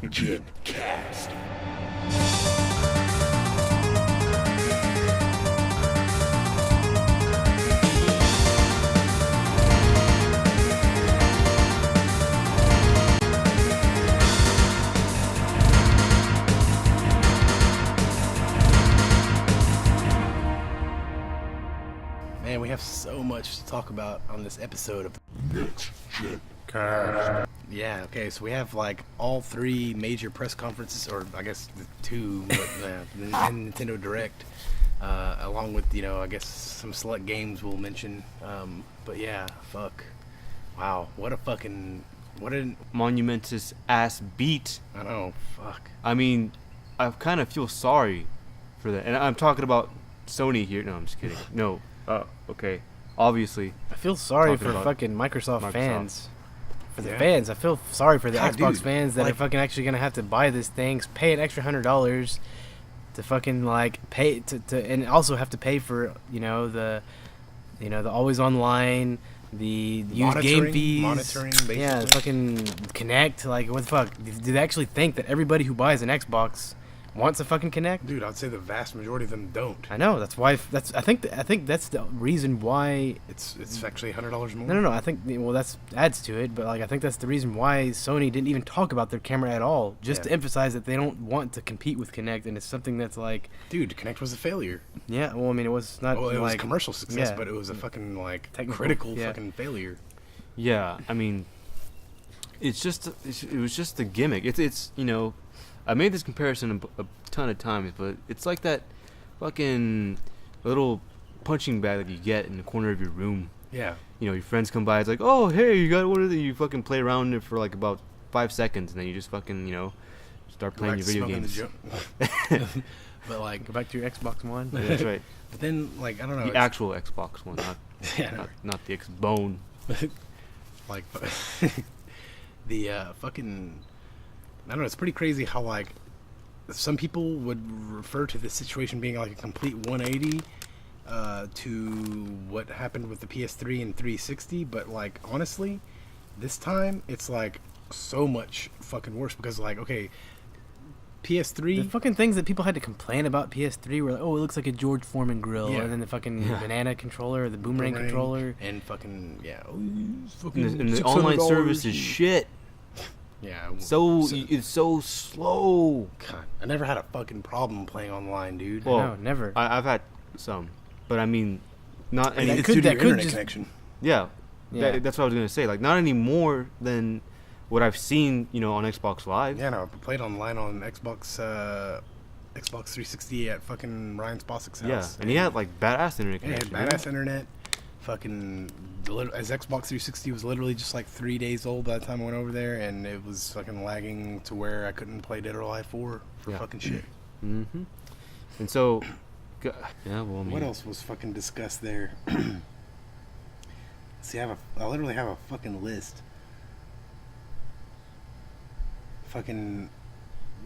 Gen Cast. Man, we have so much to talk about on this episode of Next Gen. Yeah, okay, so we have like all three major press conferences, or I guess the two, and Nintendo Direct, along with, I guess some select games we'll mention. But yeah, fuck. Wow, what a monumentous ass beat. I know, fuck. I mean, I kind of feel sorry for that. And I'm talking about Sony here. No, I'm just kidding. No. Okay. Obviously. I feel sorry Talking for about fucking Microsoft fans. For the Yeah. fans. I feel sorry for the God, Xbox dude, fans that like- are fucking actually gonna have to buy this thing, pay an extra $100 to fucking like pay to and also have to pay for the always online, the used game fees, monitoring, basically. yeah, fucking Connect. Like, what the fuck? Do they actually think that everybody who buys an Xbox wants a fucking Connect? Dude, I'd say the vast majority of them don't. I know. That's why. I think that's the reason why. It's actually $100 more. No. I think that's adds to it, but like I think that's the reason why Sony didn't even talk about their camera at all, just to Yeah. emphasize that they don't want to compete with Kinect, and it's something that's like, Dude, Connect was a failure. yeah. Well, I mean, it was not Well, it was like commercial success, yeah. but it was a fucking like Technical, critical yeah. fucking failure. Yeah, I mean, it was just a gimmick. It's I made this comparison a ton of times, but it's like that fucking little punching bag that you get in the corner of your room. Yeah. Your friends come by, it's like, oh, hey, you got one of the, you fucking play around it for like about 5 seconds, and then you just fucking, start Go playing back your to video smoking games. the But like, go back to your Xbox One. Yeah, that's right. but then like I don't know. The it's- actual Xbox One, yeah, not the X-Bone. like the fucking I don't know. It's pretty crazy how like some people would refer to this situation being like a complete 180 to what happened with the PS3 and 360, but like honestly, this time it's like so much fucking worse because like okay, The PS3. fucking things that people had to complain about PS3 were like, oh, it looks like a George Foreman grill, Yeah. and then the fucking Yeah. banana controller, the boomerang controller. and fucking yeah, And the online service is shit. Yeah, It's so slow. God, I never had a fucking problem playing online, dude. Well, No, never. I've had some, but I mean, not I mean, any. it's due to that your could internet just- connection. Yeah, Yeah. that's what I was gonna say. Like, not any more than what I've seen, on Xbox Live. Yeah, no, I played online on Xbox 360 at fucking Ryan Spossick's Yeah, house. and he had like badass internet Yeah, he had connection. badass internet. Fucking, as Xbox 360 was literally just like 3 days old by the time I went over there, and it was fucking lagging to where I couldn't play Dead or Alive 4 for Yeah. fucking shit. Mm-hmm. And so, yeah, well, I mean, What else was fucking discussed there? See, I literally have a fucking list. Fucking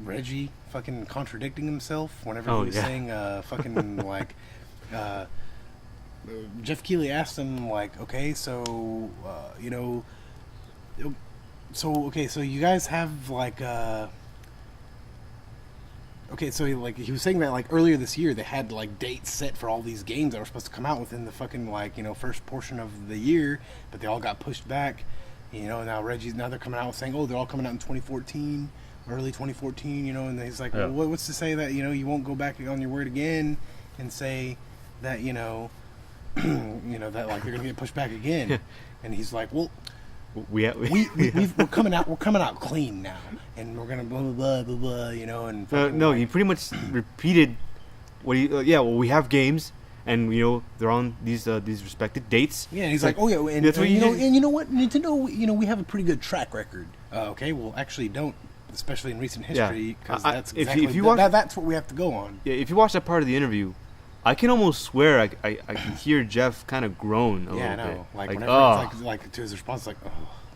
Reggie fucking contradicting himself whenever Oh, he was yeah. saying fucking like Jeff Keighley asked him like, okay, so so you guys have like okay, so he was saying that like earlier this year they had like dates set for all these games that were supposed to come out within the fucking like first portion of the year, but they all got pushed back. Now they're coming out saying, oh, they're all coming out in 2014, early 2014. And he's like, Yeah. well, what's to say that you won't go back on your word again and say that that like they're gonna get pushed back again? And he's like, well, we're coming out clean now, and we're gonna blah blah blah blah blah, and fucking, no, like, he pretty much repeated what he. Well, we have games, and they're on these respected dates. yeah, and he's like, oh yeah, and, that's what and, you did. and you know what, Nintendo, we have a pretty good track record. Okay, well, actually, don't, especially in recent Yeah. history, because I- that's if exactly you watch- that's what we have to go on. Yeah, if you watch that part of the interview, I can almost swear I can hear Jeff kind of groan a Yeah, I little know. bit. Like oh, whenever it's like to his response, like, oh,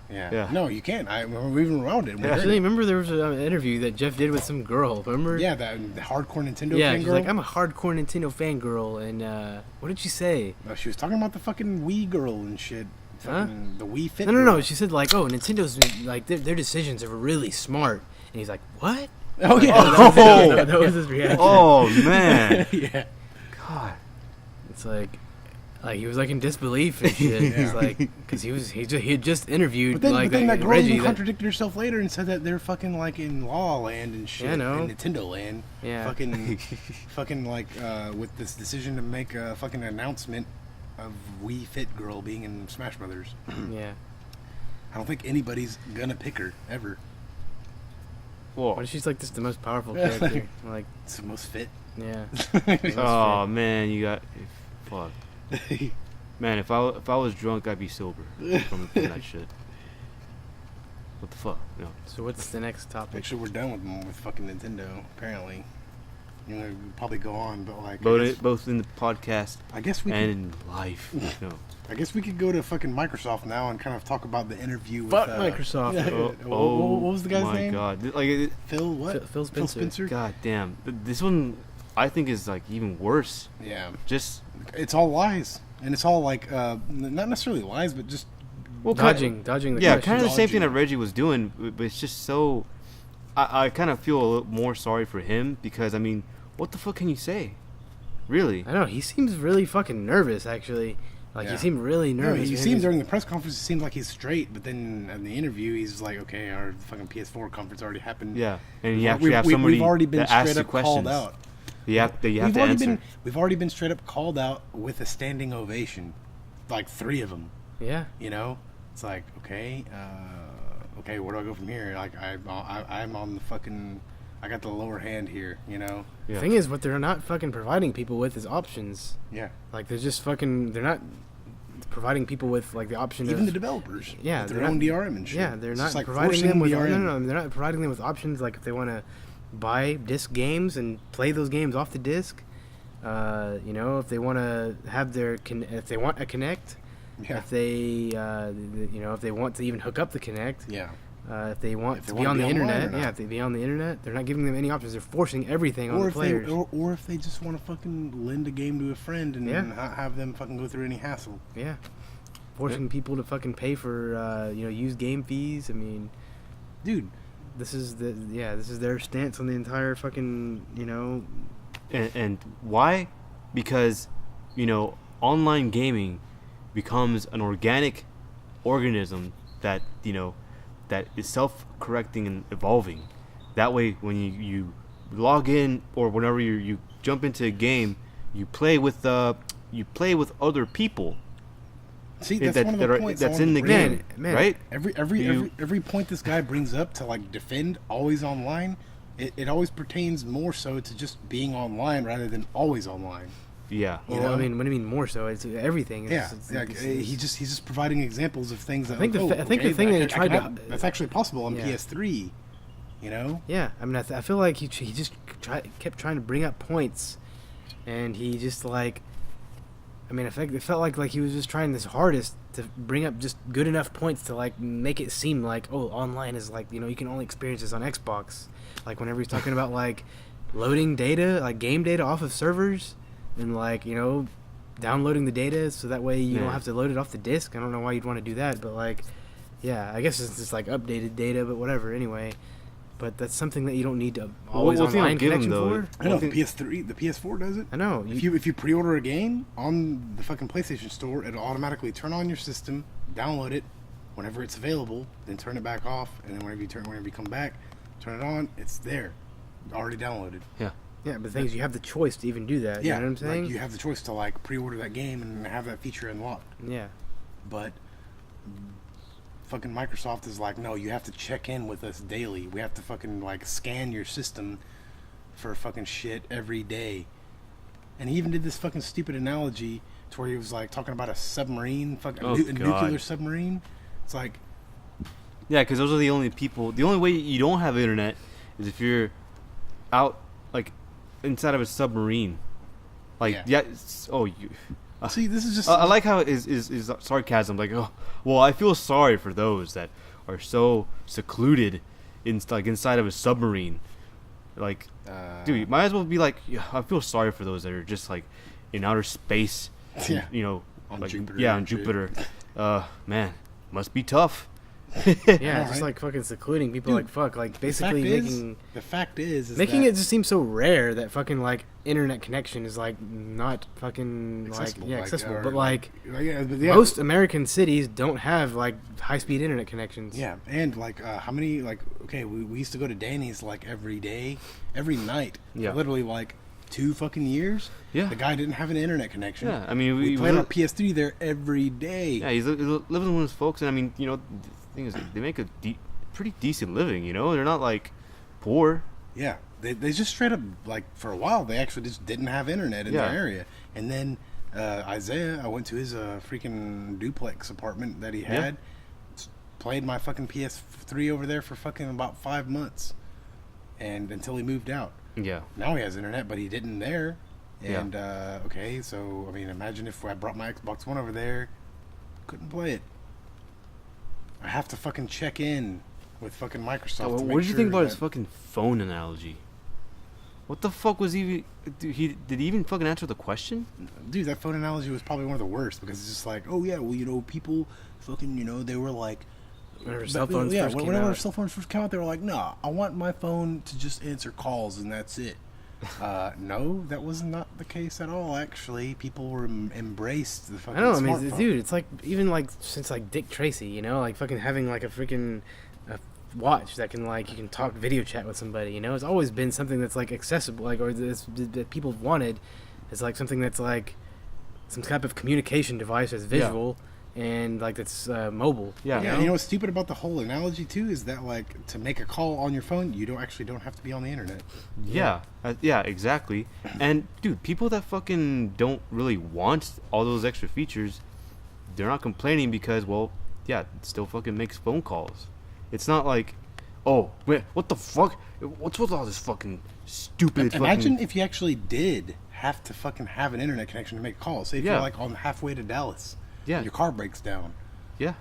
yeah. Yeah. No, you can't. We even around it. We heard Actually, it. remember there was an interview that Jeff did with some girl. Remember? Yeah, that hardcore Nintendo Yeah, fan she's girl. like, I'm a hardcore Nintendo fangirl, and what did she say? No, she was talking about the fucking Wii girl and shit. Huh? Fucking the Wii Fit. No. girl. She said like, oh, Nintendo's like their decisions are really smart, he's like, "What?" Oh yeah. That was his reaction. Oh man. Yeah. God. It's like he was like in disbelief and shit. Yeah. He's like, because he had just interviewed But then that girl Reggie. even contradicted herself later and said that they're fucking like in law land and shit. Yeah, I know. In Nintendo land. Yeah. Fucking like with this decision to make a fucking announcement of Wii Fit girl being in Smash Brothers. Yeah. I don't think anybody's gonna pick her ever. Whoa. What if she's like just the most powerful character? Like, It's the most fit. yeah. Oh man, you got fuck. Man, if I was drunk, I'd be sober from that shit. What the fuck? No. So what's the next topic? Actually, we're done with fucking Nintendo. Apparently, you know, we'll probably go on, but like, Both in the podcast I guess we and could, in life. No. I guess we could go to fucking Microsoft now and kind of talk about the interview with Fuck Microsoft. Yeah, what was the guy's name? My God. Like, Phil what? Phil Spencer. God damn. This one, I think, is like even worse. Yeah, Just it's all lies, and it's all like not necessarily lies, but just Dodging the yeah, question. kind of the same thing Dodging. that Reggie was doing, but it's just so. I kind of feel a little more sorry for him because I mean, what the fuck can you say? Really? I know, he seems really fucking nervous, actually. Like, Yeah. he seemed really No, nervous. he man. seems during the press conference, it seems like he's straight, but then in the interview, he's like, "Okay, our fucking PS4 conference already happened." Yeah, and you We've- actually have somebody we've already been that asks straight you up questions. called out. You have to We've already answer. we've already been straight up called out with a standing ovation, like 3 of them. Yeah. You know, it's like, okay, where do I go from here? Like, I'm on the fucking, I got the lower hand here. You know. Yeah. The thing is, what they're not fucking providing people with is options. Yeah. Like, they're just fucking, they're not providing people with, like, the option Even of... the developers. Yeah, with they're their own not- DRM and shit. Yeah, they're It's not just like providing forcing them with... DRM. No, they're not providing them with options, like, if they want to buy disc games and play those games off the disc. You know, if they want to have their... if they want a Kinect. Yeah. If they, you know, if they want to even hook up the Kinect. Yeah. If they want If they to be wanna on be the online internet, or not. yeah, if they be on the internet, they're not giving them any options. They're forcing everything on Or the if players. or if they just want to fucking lend a game to a friend and Yeah. have them fucking go through any hassle. Yeah, forcing people to fucking pay for you know, used game fees. I mean, Dude, this is their stance on the entire fucking, you know. And why? Because, you know, online gaming becomes an organic organism that, you know, that is self-correcting and evolving. That way, when you log in or whenever you jump into a game, you play with other people. see, that- that's one of that the are- points I that's wanted in the to bring game, up. Man, right? Every point this guy brings up to like defend always online, it always pertains more so to just being online rather than always online. Yeah. You Well, I know? mean, what do you mean more so? It's everything. Yeah, It's- he's just providing examples of things that I think the okay, thing that he I tried can to- have- that's actually possible on Yeah. PS3. You know, Yeah, I mean, I feel like he just kept trying to bring up points, and he just like, I mean, it felt like he was just trying his hardest to bring up just good enough points to like make it seem like, oh, online is like, you know, you can only experience this on Xbox. Like whenever he's talking about like loading data, like game data off of servers, and like, you know, downloading the data so that way you Yeah. don't have to load it off the disc. I don't know why you'd want to do that, but like, yeah, I guess it's just like updated data, but whatever. Anyway. But that's something that you don't need to always one thing I'll online give him, connection though, for. I know One the thing- PS3, the PS4 does it. I know. If you pre-order a game on the fucking PlayStation Store, it'll automatically turn on your system, download it whenever it's available, then turn it back off, and then whenever you come back, turn it on, it's there, already downloaded. Yeah. Yeah, but the thing is, you have the choice to even do that. Yeah, You know what I'm saying? like you have the choice to like pre-order that game and have that feature unlocked. Yeah. But fucking Microsoft is like, no, you have to check in with us daily. We have to fucking like scan your system for fucking shit every day. And he even did this fucking stupid analogy to where he was like talking about a submarine, fucking Oh, a God. nuclear submarine. It's like, Yeah, because those are the only people. The only way you don't have internet is if you're out, like, inside of a submarine. Like, Yeah. you. see, this is just I like how it is sarcasm. Like, oh, well, I feel sorry for those that are so secluded inside of a submarine. Like, dude, you might as well be like, yeah, I feel sorry for those that are just like in outer space. Yeah. You know, On like, Jupiter yeah, on and shit. Jupiter. Man, must be tough. Yeah, All just right. like fucking secluding people. Dude, like fuck, like The basically fact is- making the fact is making that it just seem so rare that fucking like internet connection is like not fucking accessible, like accessible. or, But like yeah, but yeah, most American cities don't have like high speed internet connections. Yeah, and like how many like okay, we used to go to Danny's like every day, every night. Yeah. Literally like 2 fucking years. Yeah. The guy didn't have an internet connection. Yeah, I mean, we we played li- our PS3 there every day. Yeah, he's living with his folks, and I mean, you know, the thing is, they make a pretty decent living. You know, they're not like poor. Yeah, they just straight up like for a while they actually just didn't have internet in Yeah. their area, and then Isaiah, I went to his freaking duplex apartment that he Yeah. had, played my fucking PS3 over there for fucking about 5 months, and until he moved out. Yeah, Now he has internet, but he didn't there. Yeah. And okay, so I mean, imagine if I brought my Xbox One over there, couldn't play it. I have to fucking check in with fucking Microsoft. So, to what make did you think sure about his that- fucking phone analogy? What the fuck was he? Did he even fucking answer the question? Dude, that phone analogy was probably one of the worst because it's just like, oh yeah, well, you know, people fucking, you know, they were like, Whenever cell phones yeah, first came whenever out. cell phones first came out, they were like, nah, I want my phone to just answer calls and that's it. No, that was not the case at all. Actually, people were embraced the fucking. I don't know. I mean, smartphone. dude, it's like even like since like Dick Tracy, you know, like fucking having like a freaking watch that can like you can talk video chat with somebody. You know, it's always been something that's like accessible, like or that people have wanted. It's like something that's like some type of communication device that's visual and like that's mobile. Yeah. Yeah, you know what's stupid about the whole analogy too is that like to make a call on your phone, you don't have to be on the internet. Yeah, yeah, exactly. And dude, people that fucking don't really want all those extra features, they're not complaining because, well, yeah, it still fucking makes phone calls. It's not like, oh, wait, what the fuck? What's with all this fucking stupid? Imagine fucking... if you actually did have to fucking have an internet connection to make calls. Say if Yeah. you're like on halfway to Dallas, Yeah. and your car breaks down. Yeah,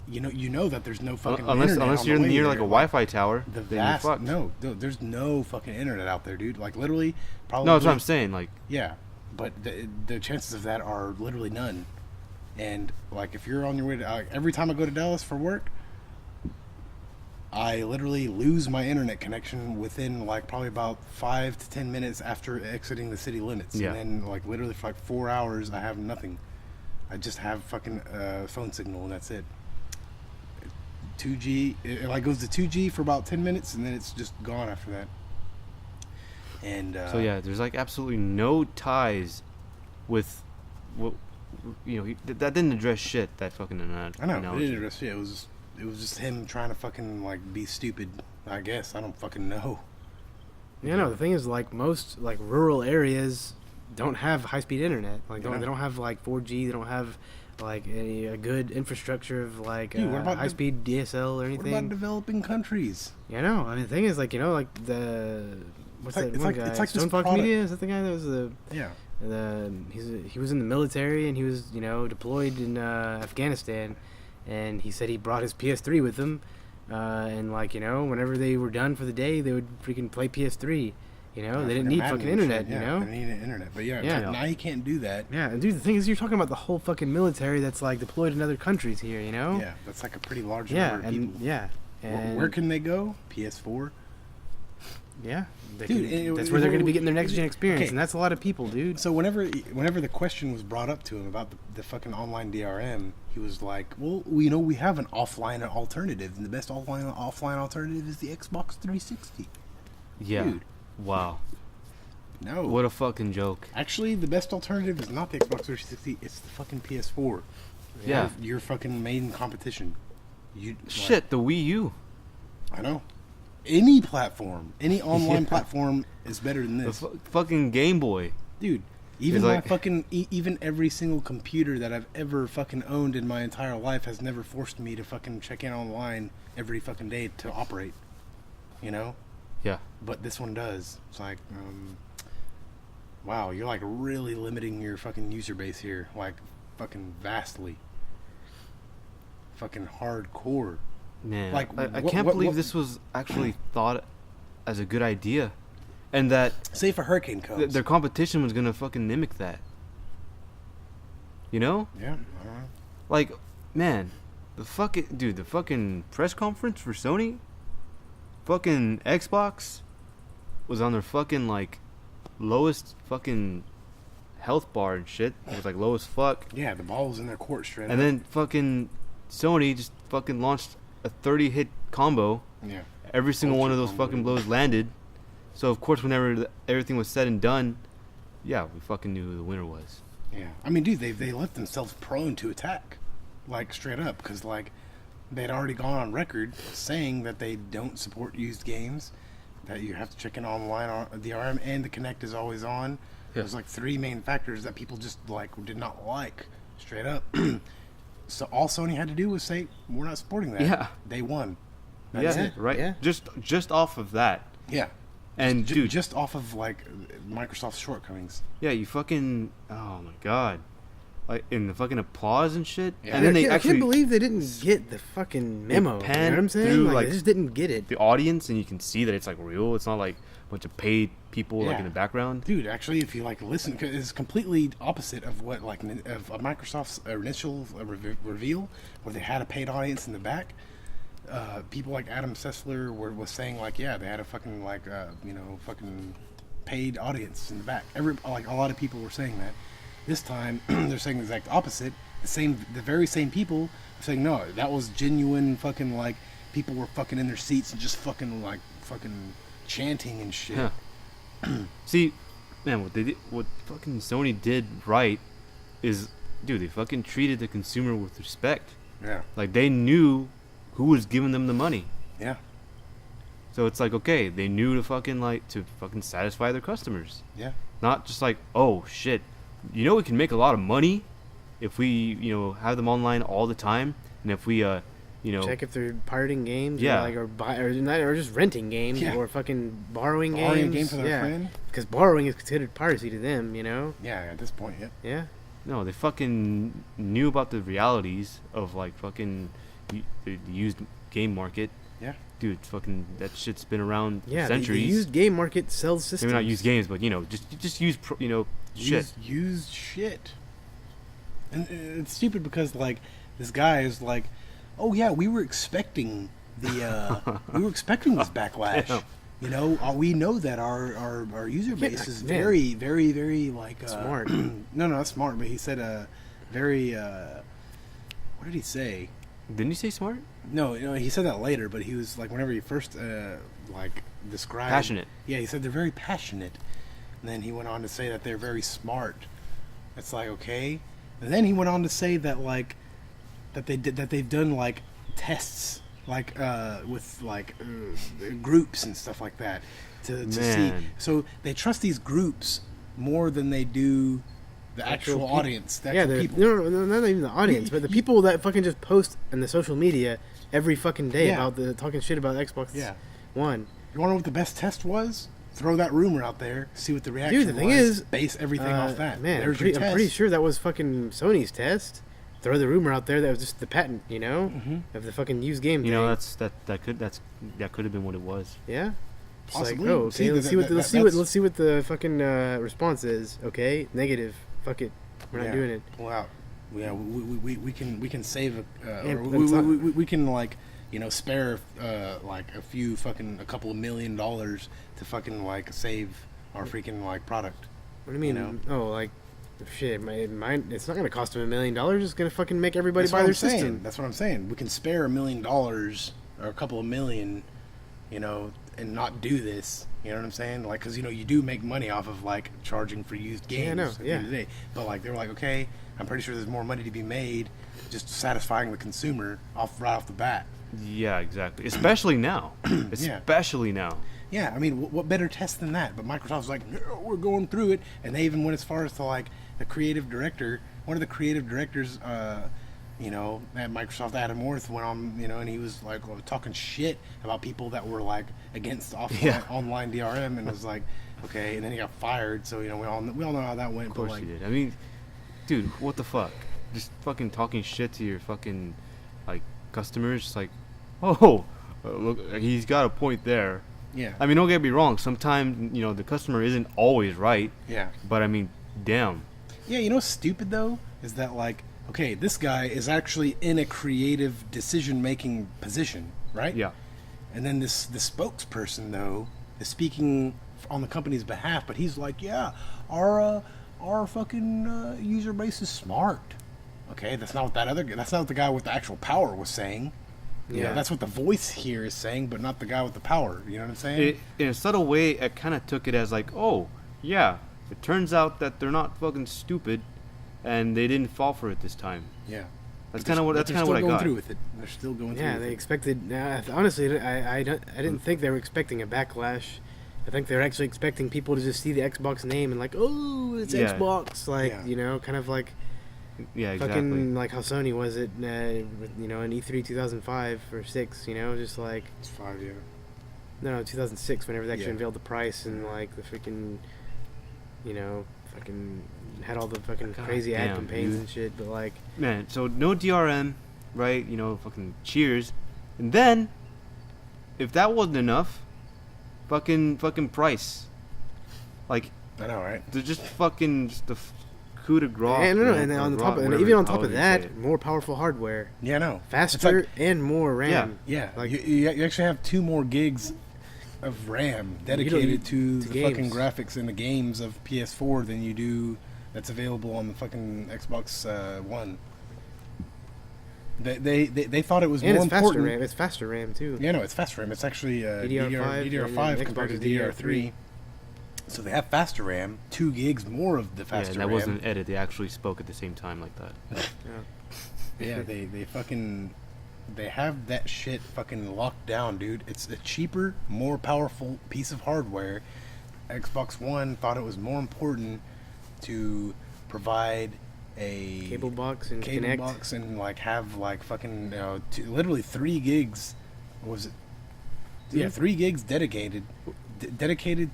You know that there's no fucking unless internet unless on you're the way near there. like a Wi-Fi tower, The then you're vast fucked. no, there's no fucking internet out there, dude. Like literally, probably. No, that's what I'm saying. Like, Yeah, but the chances of that are literally none. And like if you're on your way to every time I go to Dallas for work, I literally lose my internet connection within like probably about 5 to 10 minutes after exiting the city limits. Yeah. And then like literally for like 4 hours I have nothing. I just have fucking phone signal and that's it. 2G, it like goes to 2G for about 10 minutes and then it's just gone after that. And so yeah, there's like absolutely no ties with what that didn't address shit. That fucking I know, it analogy. didn't address shit. It was just him trying to fucking like be stupid. I guess I don't fucking know. You know, the thing is, like most like rural areas don't have high speed internet. Like Yeah. they don't have like 4G. They don't have like a good infrastructure of like Dude, what about high speed DSL or What anything. about developing countries? You know, I mean, the thing is, like, you know, like the what's It's like- that it's one like- guy? it's like this Stone Fox product- Media? Is that the guy that was Yeah. he was in the military and he was deployed in Afghanistan, and he said he brought his PS3 with him, and like whenever they were done for the day, they would freaking play PS3. They didn't need fucking internet. They didn't need internet. But yeah, Yeah. now you can't do that. Yeah, and dude, the thing is, you're talking about the whole fucking military that's like deployed in other countries here. Yeah, that's like a pretty large Yeah, number of and people. yeah, and Where can they go? PS4. yeah, they Dude, can- that's where they're going to be getting their next gen experience, Okay. and that's a lot of people, dude. So whenever the question was brought up to him about the fucking online DRM, he was like, "Well, we have an offline alternative, and the best offline alternative is the Xbox 360." Yeah. Dude. Wow. No, What a fucking joke. actually, the best alternative is not the Xbox 360; it's the fucking PS4. Yeah. Your fucking main competition. You Shit, the Wii U. I know. Any platform, any online platform is better than The this, fucking Game Boy. dude. Even It's my like- fucking, even every single computer that I've ever fucking owned in my entire life has never forced me to fucking check in online every fucking day to operate. Yeah. But this one does. It's like, wow, you're like really limiting your fucking user base here, like fucking vastly, fucking hardcore. Man, Like, I what- can't what- believe what- this was actually thought as a good idea, and that Say if a hurricane comes. their competition was gonna fucking mimic that. Yeah, Like, man, The fucking press conference for Sony, fucking Xbox was on their fucking like lowest fucking health bar and shit. It was like low as fuck. Yeah, the ball was in their court straight up. And then fucking Sony just fucking launched a 30-hit combo. Yeah. Every single one of Ultra those combo. fucking blows landed. So of course, whenever everything was said and done, yeah, we fucking knew who the winner was. Yeah. I mean, dude, they left themselves prone to attack. Like, straight up. Because, like, they'd already gone on record saying that they don't support used games. That you have to check in online on the DRM, and the Kinect is always on. Yeah. There's, like, 3 main factors that people just, like, did not like. Straight up. So all Sony had to do was say, we're not supporting that. Yeah. They won. That's Yeah, it. right. Yeah. Just off of that, Yeah. and dude, Just off of, like, Microsoft's shortcomings. yeah, you fucking, oh my god, like in the fucking applause and shit, Yeah. and then they I actually can't believe they didn't get the fucking memo. You know panned what I'm saying? through, Like, like, they just didn't get it. the audience, and you can see that it's like real. It's not like a bunch of paid people like Yeah. in the background. Dude, actually, if you like listen, 'cause it's completely opposite of what like of Microsoft's initial reveal, where they had a paid audience in the back. People like Adam Sessler was saying like, yeah, they had a fucking like fucking paid audience in the back. Like a lot of people were saying that. This time they're saying the exact opposite. The very same people are saying no, that was genuine fucking like people were fucking in their seats and just fucking like fucking chanting and shit. Yeah. See, man, what fucking Sony did right is, dude, they fucking treated the consumer with respect. Yeah. Like they knew who was giving them the money. Yeah. So it's like, okay, they knew to fucking satisfy their customers. Yeah. Not just like, oh shit, we can make a lot of money if we, have them online all the time, and if we, Check if they're pirating games, Yeah. or just renting games, Yeah. or fucking borrowing Borrowing a games. game for their yeah. friend? Because borrowing is considered piracy to them, you know? Yeah, at this point, yeah. Yeah. no, they fucking knew about the realities of like fucking the used game market. Yeah. Dude, fucking that shit's been around for Yeah, the centuries. used game market sells systems. Maybe not used games, but just use shit. Used shit. And it's stupid because, like, this guy is like, oh, yeah, we were expecting this backlash. Damn. We know that our user base is man. very, very, very, like... Smart. No, not smart, but he said very... what did he say? Didn't you say smart? No, he said that later, but he was like, whenever he first described Passionate. Yeah, he said they're very passionate, and then he went on to say that they're very smart. It's like, okay, and then he went on to say that they've done like tests with groups and stuff like that to see. Man. So they trust these groups more than they do the actual people. audience. The Yeah, actual people. no, not even the audience, but the people that fucking just post in the social media every fucking day Yeah. about talking shit about Xbox Yeah. One. You want to know what the best test was? Throw that rumor out there, see what the reaction Dude, the thing was, is, base everything off that. Man, There's I'm your test. pretty sure that was fucking Sony's test. Throw the rumor out there that was just the patent, of the fucking used game thing. That could have been what it was. Yeah. Just Possibly. like, oh, okay, See, let's see that's- let's see what the fucking response is. Okay, negative. Fuck it, we're not Yeah. doing it. Pull out. Yeah, we can save Yeah, or but it's not- we can spare a couple of $1 million to fucking save our freaking product. What do you mean? You know? Oh, like, shit, mine. It's not gonna cost them $1 million. It's gonna fucking make everybody That's buy what their I'm saying. system. That's what I'm saying. We can spare $1 million or a couple of million, and not do this. You know what I'm saying? Like, because you do make money off of charging for used games. Yeah, I know, At the end of the day, but they were like, okay, I'm pretty sure there's more money to be made just satisfying the consumer right off the bat. Yeah, exactly. Especially now. Especially now. Yeah, I mean, what better test than that? But Microsoft's like, no, we're going through it, and they even went as far as to the creative director. One of the creative directors, at Microsoft, Adam Worth, went on, and he was talking shit about people that were against online DRM, and was like, okay, and then he got fired. So we all know how that went. Of course he did. I mean, dude, what the fuck? Just fucking talking shit to your fucking customers. Just oh, look, he's got a point there. Yeah. I mean, don't get me wrong. Sometimes the customer isn't always right. Yeah. But I mean, damn. Yeah, what's stupid though is that okay, this guy is actually in a creative decision-making position, right? Yeah. And then the spokesperson though is speaking on the company's behalf, but he's like, yeah, our fucking user base is smart. Okay, that's not what that's not what the guy with the actual power was saying. Yeah, that's what the voice here is saying, but not the guy with the power. You know what I'm saying? In a subtle way, I kind of took it as like, oh, yeah, it turns out that they're not fucking stupid, and they didn't fall for it this time. Yeah. That's But kind of what they're that's kind of still what I going got. through with it. They're still going through. Yeah, with they it. expected. Honestly, I didn't think they were expecting a backlash. I think they're actually expecting people to just see the Xbox name and like, oh, it's Yeah. Xbox, like Yeah. you know, kind of like Yeah, exactly. fucking like how Sony was at, you know, in E3 2005 or 6, you know, just like It's 5 years. no 2006 whenever they actually Yeah. unveiled the price and like the freaking, you know, fucking had all the fucking God crazy ad damn, campaigns dude. and shit, but like Man, so no DRM, right? You know, fucking cheers. And then, if that wasn't enough, fucking price. Like, I know, right? they're just fucking just the coup de grace. and no, you know, and then or on the gra- top of, and whatever- even on top however of you say that, it. more powerful hardware, Yeah, I know. faster It's like, and more RAM. yeah, like- you actually have 2 more gigs of RAM dedicated to to the fucking games. graphics in the games of PS4 than you do that's available on the fucking Xbox One. They thought it was And more it's faster important. RAM. It's faster RAM too. Yeah, no, it's faster RAM. It's actually DDR5 DDR5 and compared to Xbox DDR3. So they have faster RAM, 2 gigs more of the Yeah, faster and that RAM. wasn't an edit. They actually spoke at the same time like that. Yeah, they fucking they have that shit fucking locked down, dude. It's a cheaper, more powerful piece of hardware. Xbox One thought it was more important to provide a Cable box and cable Connect. box and like have like fucking literally 3 gigs. What was it? Yeah, 3 gigs dedicated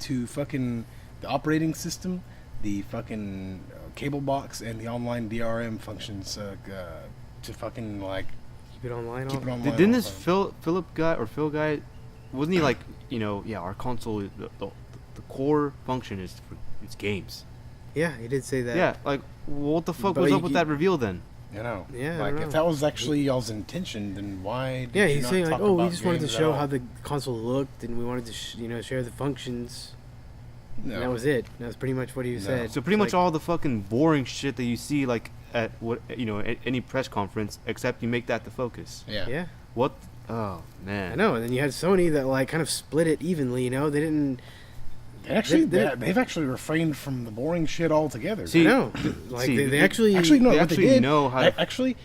to fucking the operating system, the fucking cable box, and the online DRM functions to fucking like Keep it online. keep it all- online. Didn't all this the time. Phil guy, wasn't he like, you know, yeah, our console, the core function is for it's games. Yeah, he did say that. Yeah, like, what the fuck But was you- up with that reveal then? You know, Yeah, I like don't if know. that was actually y'all's intention, then why? Did Yeah, you he's not saying like, talk oh, we about just wanted to games at show all? how the console looked, and we wanted to, share the functions. No. And that was it. That was pretty much what he No. said. So pretty It's much like, all the fucking boring shit that you see like at what at any press conference, except you make that the focus. Yeah. Yeah, What? Oh man. I know. And then you had Sony that like kind of split it evenly. You know, they didn't. Actually, They- they've actually refrained from the boring shit altogether. See, I know. Like see, they actually. Actually, no. they what actually they did, know how to- Actually,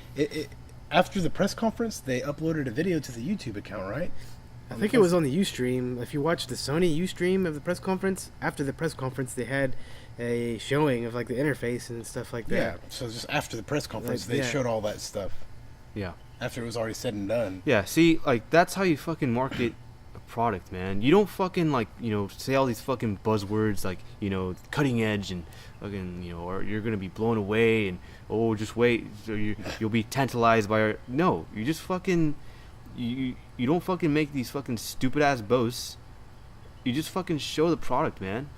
after the press conference, they uploaded a video to the YouTube account, right? I think it was on the Ustream. If you watch the Sony Ustream of the press conference, after the press conference, they had a showing of like the interface and stuff like that. Yeah. So just after the press conference, Like, they yeah. showed all that stuff. Yeah. After it was already said and done. Yeah. See, like that's how you fucking market a product, man. You don't fucking like say all these fucking buzzwords like cutting edge and fucking or you're gonna be blown away and oh just wait so you'll be tantalized by our no you just fucking you don't fucking make these fucking stupid ass boasts. You just fucking show the product, man.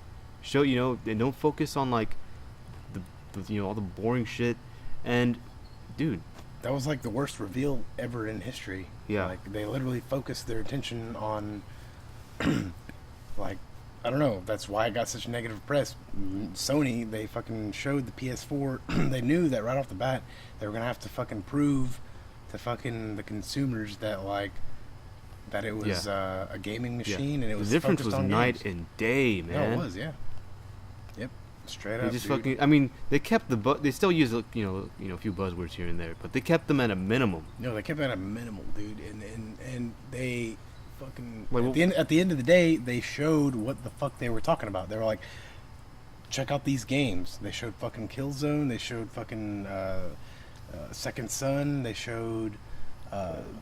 Show and don't focus on like the all the boring shit. And dude, That was like the worst reveal ever in history. Yeah. Like they literally focused their attention on, like, I don't know. That's why it got such negative press. Sony, they fucking showed the PS4. They knew that right off the bat they were gonna have to fucking prove to fucking the consumers that like that it was a gaming machine and it was the difference focused was on night games. and day, man. No, it was, yeah. Yep, straight They up. just dude. fucking. I mean, they kept they still use a few buzzwords here and there, but they kept them at a minimum. No, they kept that at a minimal, dude, and they fucking Like, at the end of the day, they showed what the fuck they were talking about. They were like, check out these games. They showed fucking Killzone. They showed fucking Second Son. They showed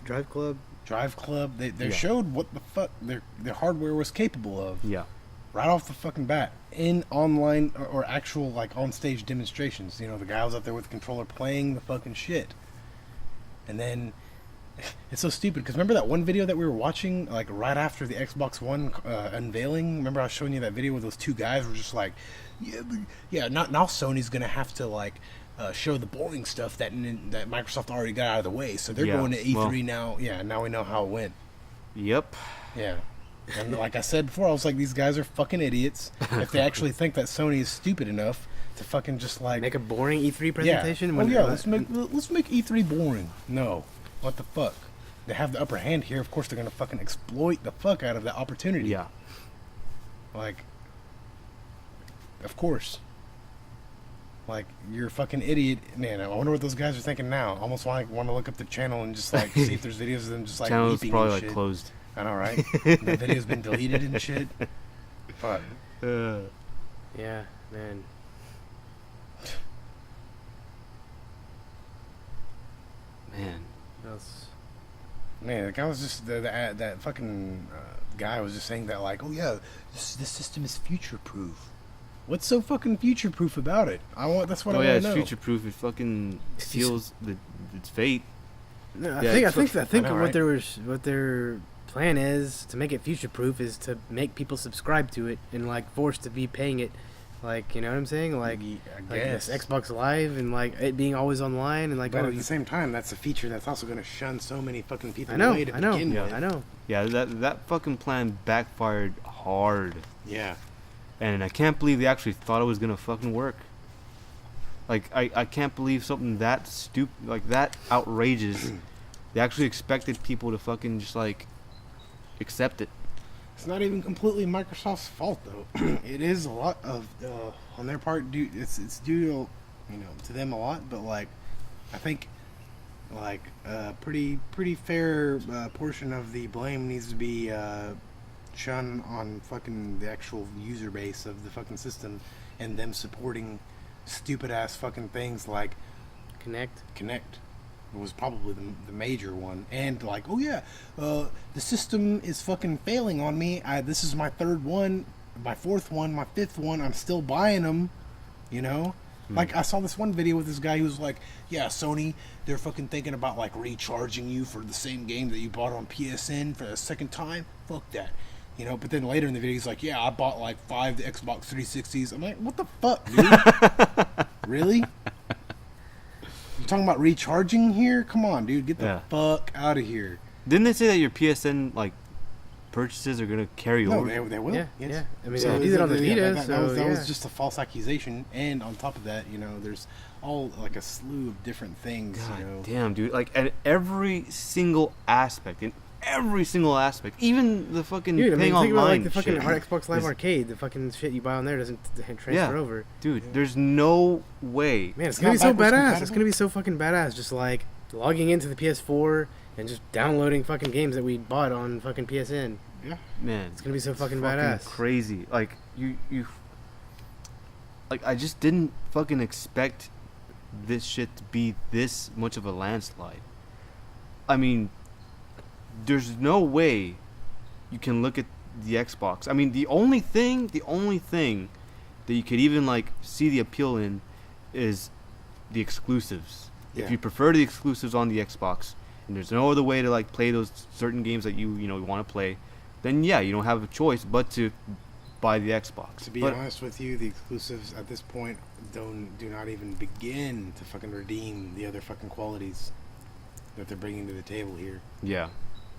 Drive Club. Drive Club. They Yeah. showed what the fuck their hardware was capable of Yeah. right off the fucking bat in online or actual like on stage demonstrations. The guy was up there with the controller playing the fucking shit, and then it's so stupid because remember that one video that we were watching like right after the Xbox One unveiling. Remember I was showing you that video where those 2 guys were just like, yeah, now Sony's gonna have to like show the boring stuff that Microsoft already got out of the way. So they're Yeah, going to E3 well- now. Yeah, now we know how it went. Yep. Yeah. And like I said before, I was like, these guys are fucking idiots. If they actually think that Sony is stupid enough to fucking just like Make a boring E3 presentation. Yeah. when Oh yeah, they're- let's make E3 boring. No, what the fuck? They have the upper hand here. Of course, they're gonna fucking exploit the fuck out of that opportunity. Yeah. Like, of course. Like, you're a fucking idiot, man. I wonder what those guys are thinking now. Almost want to look up the channel and just like see if there's videos of them just like Channel's weeping probably and like shit. closed. I know, right? The video's been deleted and shit. But Yeah, man. Man. That's man, the guy was just that fucking guy was just saying that like, oh yeah, this system is future proof. What's so fucking future proof about it? That's what I Oh want yeah, to it's know. future proof. It fucking seals its fate. No, I Yeah, think it's I think I know, what right? what their plan is to make it future proof is to make people subscribe to it and like forced to be paying it, like, you know what I'm saying, like I like guess. this Xbox Live and like it being always online and like But all at the these- same time, that's a feature that's also going to shun so many fucking people I know, away to I know, begin Yeah. with. I know. Yeah, that fucking plan backfired hard. Yeah. And I can't believe they actually thought it was gonna fucking work. Like I can't believe something that stupid, like that outrageous. They actually expected people to fucking just like accept it. It's not even completely Microsoft's fault though. It is a lot of on their part. It's due to, you know, to them a lot, but like I think like a pretty fair portion of the blame needs to be shun on fucking the actual user base of the fucking system and them supporting stupid ass fucking things like Connect. Connect was probably the major one, and like, oh yeah, the system is fucking failing on me. This is my third one, my fourth one, my fifth one. I'm still buying them, you know. Like I saw this one video with this guy who was like, yeah, Sony, they're fucking thinking about like recharging you for the same game that you bought on PSN for the second time. Fuck that. You know, but then later in the video, he's like, yeah, I bought like 5 Xbox 360s. I'm like, what the fuck, dude? Really? You talking about recharging here? Come on, dude. Get the Yeah. fuck out of here. Didn't they say that your PSN like purchases are gonna carry No, over? they will. Yeah, yes. yeah. I mean, So they did it on the yeah, Vita, that so was, that yeah. was just a false accusation. And on top of that, you know, there's all like a slew of different things, God you know. damn, dude! Like at every single aspect, even the fucking Dude, I paying mean, think about like online the fucking shit. Xbox Live is- Arcade. The fucking shit you buy on there doesn't transfer Yeah. over. Dude, there's no way. Man, it's It's gonna be not so backwards badass. It's compatible? gonna be so fucking badass. Just like logging into the PS4 and just downloading fucking games that we bought on fucking PSN. Yeah. Man, It's gonna be so fucking badass. crazy. Like you, like I just didn't fucking expect this shit to be this much of a landslide. I mean, there's no way you can look at the Xbox. I mean, the only thing that you could even like see the appeal in is the exclusives. Yeah. If you prefer the exclusives on the Xbox, and there's no other way to like play those certain games that you want to play, then yeah, you don't have a choice but to buy the Xbox. To be But- honest with you, the exclusives at this point do not even begin to fucking redeem the other fucking qualities that they're bringing to the table here. yeah,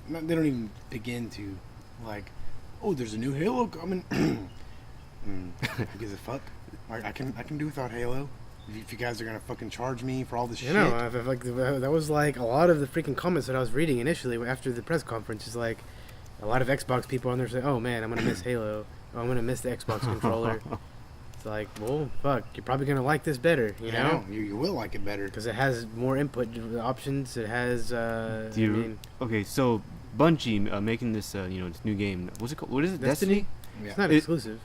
They don't even begin to, like, oh, there's a new Halo coming. Who gives a fuck? I can do without Halo. If you guys are gonna fucking charge me for all this You shit, know, like that was like a lot of the freaking comments that I was reading initially after the press conference. Is like a lot of Xbox people on there say, "Oh man, I'm gonna miss Halo. Oh, I'm gonna miss the Xbox controller." It's like, well, fuck, you're probably gonna like this better, you I know, you will like it better. because it has more input options. It has, Do I you, mean, okay, so Bungie making this this new game. What's it called? What is it? Destiny? Yeah. it's not It- exclusive.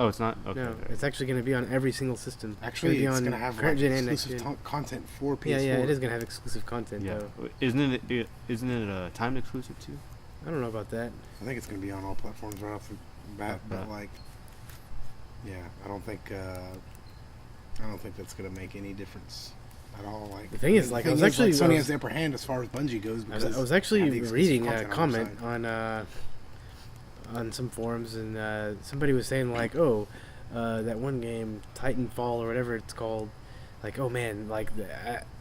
Oh, it's not. Okay. No, it's actually gonna be on every single system. Actually, gonna it's be gonna on have current like, gen and next exclusive gen. content for PS4. Yeah, it is gonna have exclusive content yeah. though. Isn't it timed exclusive too? I don't know about that. I think it's gonna be on all platforms right off the bat, but Right. like, yeah, I don't think that's gonna make any difference at all. Like The thing is, like, I was like, actually- Sony I has was- the upper hand as far as Bungie goes. I Because was they have actually the exclusive reading a content comment on their side. on some forums, and somebody was saying like, "Oh, that one game, Titanfall or whatever it's called, like, oh man, like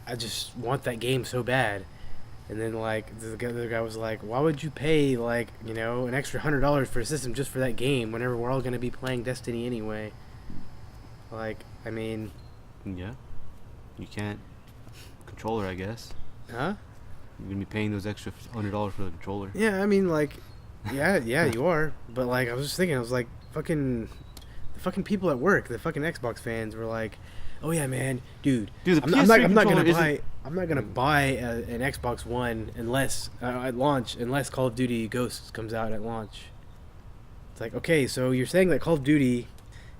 I just want that game so bad. And then like the other guy was like, why would you pay like, you know, an extra $100 for a system just for that game whenever we're all gonna be playing Destiny anyway? Like, I mean, Yeah. You can't. Controller, I guess. huh? You're gonna be paying those extra $100 for the controller. Yeah, I mean, like, yeah, you are. But like, I was just thinking, I was like, the fucking people at work, the fucking Xbox fans were like, oh yeah, man, dude, Dude, the I'm not PS3 gonna controller buy, I'm not gonna buy an Xbox One unless at launch, unless Call of Duty Ghosts comes out at launch. It's like, okay, so you're saying that Call of Duty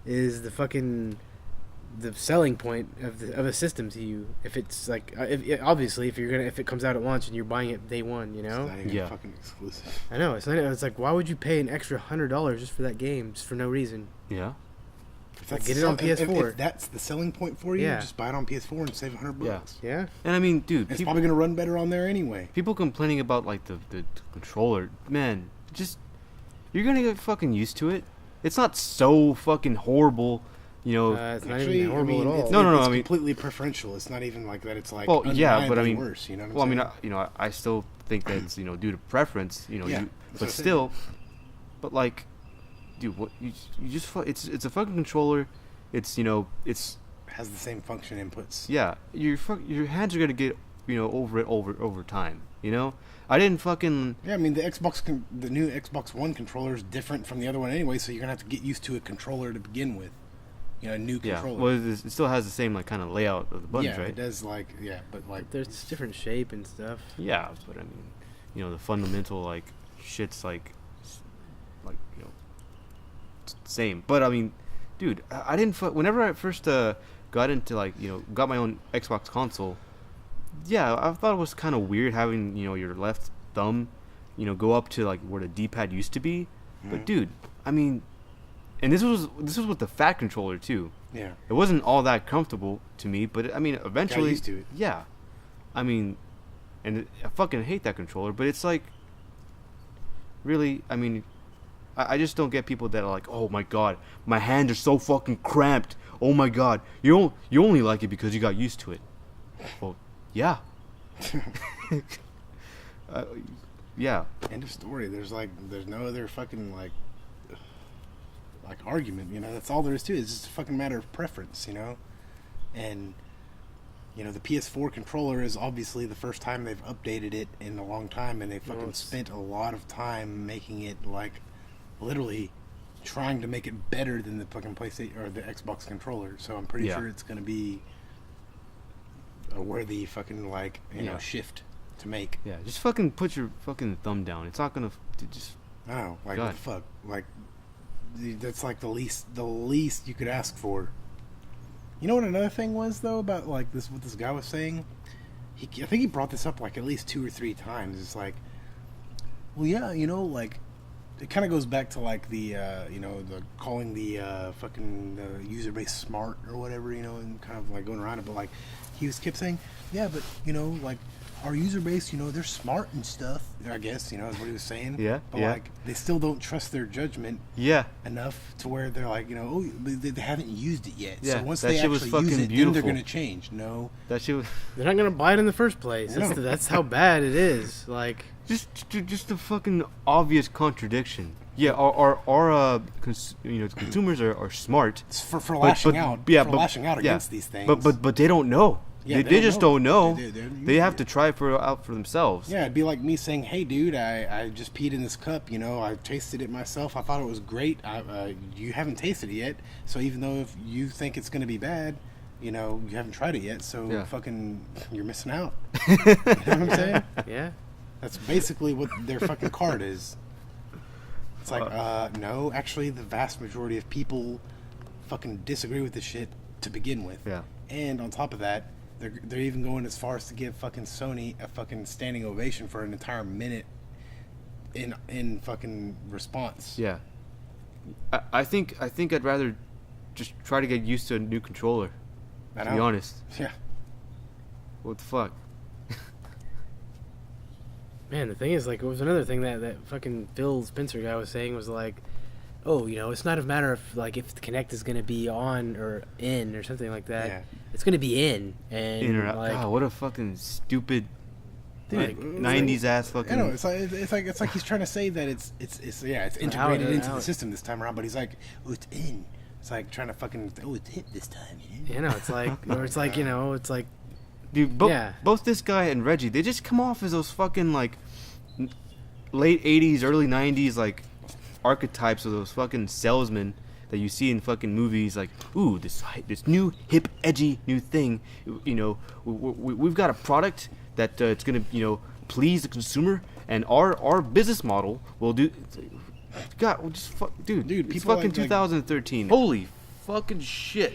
is the selling point of a system to you? If it's like, obviously, if it comes out at launch and you're buying it day one, you know? It's not even Yeah. fucking exclusive. I know, it's not. It's like, why would you pay an extra $100 just for that game, just for no reason? Yeah. If Like, that's get the it on sell- if- PS4. If that's the selling point for you, Yeah. just buy it on PS4 and save $100. Yeah. Yeah. And I mean, dude, It's people, probably gonna run better on there anyway. people complaining about like the controller, man, just you're gonna get fucking used to it. It's not so fucking horrible, you know. It's not Actually, even horrible I mean, at all. It's, No, it's I mean- completely preferential. It's not even like that. It's like Well, yeah, but I undeniably mean, worse. You know what I'm well, I saying? mean, I still think that's due to preference, Yeah, you, that's what but I'm saying. still, but like, dude, what you just it's a fucking controller. It's it's has the same function inputs. yeah, your hands are gonna get over it over time. I didn't fucking Yeah, I mean the new Xbox One controller is different from the other one anyway, so you're gonna have to get used to a controller to begin with. You know, a new yeah. controller. Well, it still has the same like kind of layout of the buttons, yeah, right? it does but like There's different shape and stuff. Yeah, but I mean, the fundamental like shit's like same. But I mean, dude, I didn't. Whenever I first got into got my own Xbox console, yeah, I thought it was kind of weird having your left thumb, go up to like where the D-pad used to be. But Mhm. dude, I mean, and this was with the fat controller too. yeah. It wasn't all that comfortable to me, but I mean, eventually, used to it. yeah. I mean, I fucking hate that controller, but it's like, really, I mean, I just don't get people that are like, oh my god, my hands are so fucking cramped. Oh my god, you only like it because you got used to it. Well, yeah. Yeah. End of story. There's no other fucking like argument, that's all there is to it. It's just a fucking matter of preference, and the PS4 controller is obviously the first time they've updated it in a long time, and they fucking spent a lot of time making it like literally trying to make it better than the fucking PlayStation or the Xbox controller. So I'm pretty Yeah. sure it's gonna be a worthy fucking Yeah. shift to make. Yeah, just fucking put your fucking thumb down. It's not gonna just. I don't know, what God. the fuck, that's like the least you could ask for. You know what another thing was though about what this guy was saying? I think he brought this up like at least 2 or 3 times. It's like, well, yeah, it kind of goes back to like the the calling the fucking user base smart or whatever, and kind of like going around it. But like he kept saying, yeah, but our user base, they're smart and stuff. I guess is what he was saying. Yeah, But yeah. they still don't trust their judgment Yeah. enough to where they're like, oh, they haven't used it yet. Yeah, So once that they shit was actually use fucking it, then they're beautiful. going to change. No. That shit was They're not gonna buy it in the first place. I know. That's how bad it is. Like, just a fucking obvious contradiction. Yeah, consumers are smart. It's for lashing out. Yeah, for but lashing out yeah, against these things. But they don't know. Yeah, they just don't know. They're They have using to it. try out for themselves. Yeah, it'd be like me saying, "Hey, dude, I just peed in this cup. I tasted it myself. I thought it was great. You haven't tasted it yet. So even though if you think it's going to be bad, you haven't tried it yet. So Yeah. fucking, you're missing out. You know what I'm saying? yeah, That's basically what their fucking card is. It's like, no, actually, the vast majority of people fucking disagree with this shit to begin with. Yeah. And on top of that, they're even going as far as to give fucking Sony a fucking standing ovation for an entire minute in fucking response. Yeah. I think I'd rather just try to get used to a new controller. I To be know. honest. Yeah. What the fuck? man. The thing is, like, it was another thing that fucking Phil Spencer guy was saying was like, oh, it's not a matter of like if the Kinect is gonna be on or in or something like that. Yeah. It's gonna be in and In or out. like God, what a fucking stupid Dude, '90s ass fucking. I know it's like he's trying to say that it's integrated out, into the out. system this time around, but he's like, oh, it's in. It's like trying to fucking it's hit this time. it's like or it's like it's like Dude, Yeah. both this guy and Reggie, they just come off as those fucking like late '80s, early '90s like archetypes of those fucking salesmen that you see in fucking movies. Like, ooh, this new hip, edgy new thing. We've got a product that it's gonna please the consumer, and our business model will do. God, dude, Dude, it's people fucking like- 2013. Holy fucking shit.